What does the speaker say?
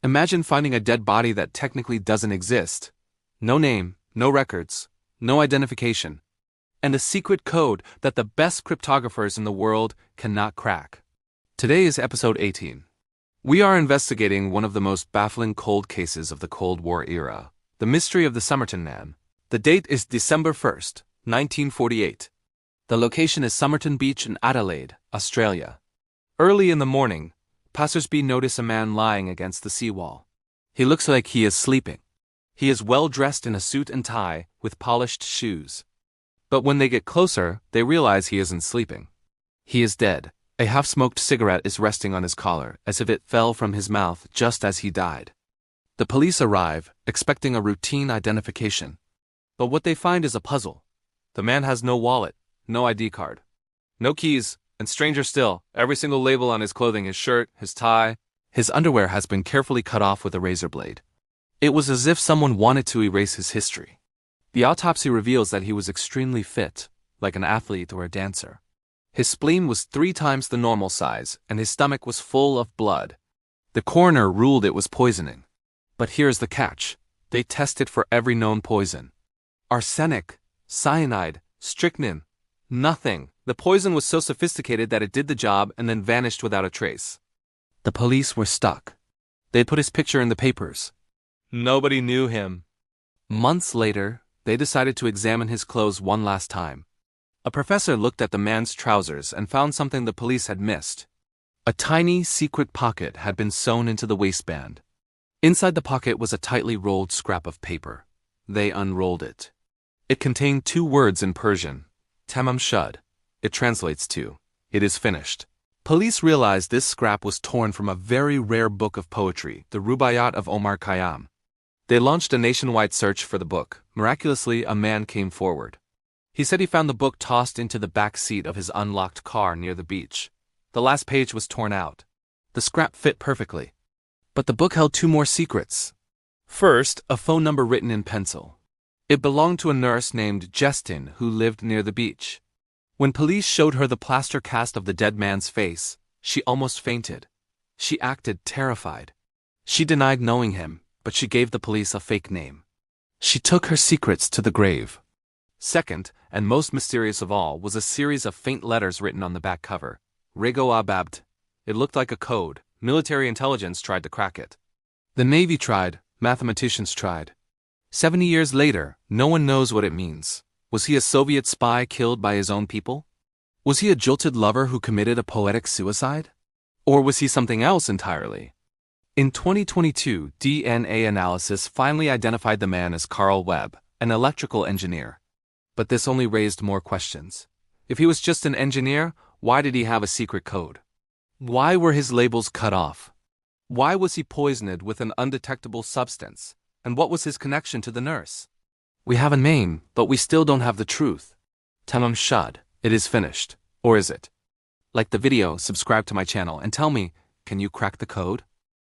Imagine finding a dead body that technically doesn't exist. No name, no records, no identification, and a secret code that the best cryptographers in the world cannot crack. Today is episode 18. We are investigating one of the most baffling cold cases of the Cold War era, the mystery of the Somerton Man. The date is December 1st, 1948. The location is Somerton Beach in Adelaide, Australia. Early in the morning, passersby notice a man lying against the seawall. He looks like he is sleeping. He is well dressed in a suit and tie with polished shoes. But when they get closer, they realize he isn't sleeping. He is dead. A half-smoked cigarette is resting on his collar, as if it fell from his mouth just as he died. The police arrive, expecting a routine identification. But what they find is a puzzle. The man has no wallet, no ID card, no keys, and stranger still, every single label on his clothing, his shirt, his tie, his underwear has been carefully cut off with a razor blade. It was as if someone wanted to erase his history. The autopsy reveals that he was extremely fit, like an athlete or a dancer. His spleen was 3 times the normal size, and his stomach was full of blood. The coroner ruled it was poisoning. But here's the catch. They tested for every known poison. Arsenic, cyanide, strychnine. Nothing. The poison was so sophisticated that it did the job and then vanished without a trace. The police were stuck. They put his picture in the papers. Nobody knew him. Months later, they decided to examine his clothes one last time. A professor looked at the man's trousers and found something the police had missed. A tiny, secret pocket had been sewn into the waistband. Inside the pocket was a tightly rolled scrap of paper. They unrolled it. It contained 2 words in Persian. Tamam Shud. It translates to, "It is finished." Police realized this scrap was torn from a very rare book of poetry, the Rubaiyat of Omar Khayyam. They launched a nationwide search for the book. Miraculously, a man came forward. He said he found the book tossed into the back seat of his unlocked car near the beach. The last page was torn out. The scrap fit perfectly. But the book held 2 more secrets. First, a phone number written in pencil. It belonged to a nurse named Justin who lived near the beach. When police showed her the plaster cast of the dead man's face, she almost fainted. She acted terrified. She denied knowing him, but she gave the police a fake name. She took her secrets to the grave. Second, and most mysterious of all, was a series of faint letters written on the back cover. WRGOABABD. It looked like a code. Military intelligence tried to crack it. The Navy tried. Mathematicians tried. 70 years later, no one knows what it means. Was he a Soviet spy killed by his own people? Was he a jilted lover who committed a poetic suicide? Or was he something else entirely? In 2022, DNA analysis finally identified the man as Carl Webb, an electrical engineer. But this only raised more questions. If he was just an engineer, why did he have a secret code? Why were his labels cut off? Why was he poisoned with an undetectable substance? And what was his connection to the nurse? We have a name, but we still don't have the truth. Tamam Shud, it is finished. Or is it? Like the video, subscribe to my channel, and tell me, can you crack the code?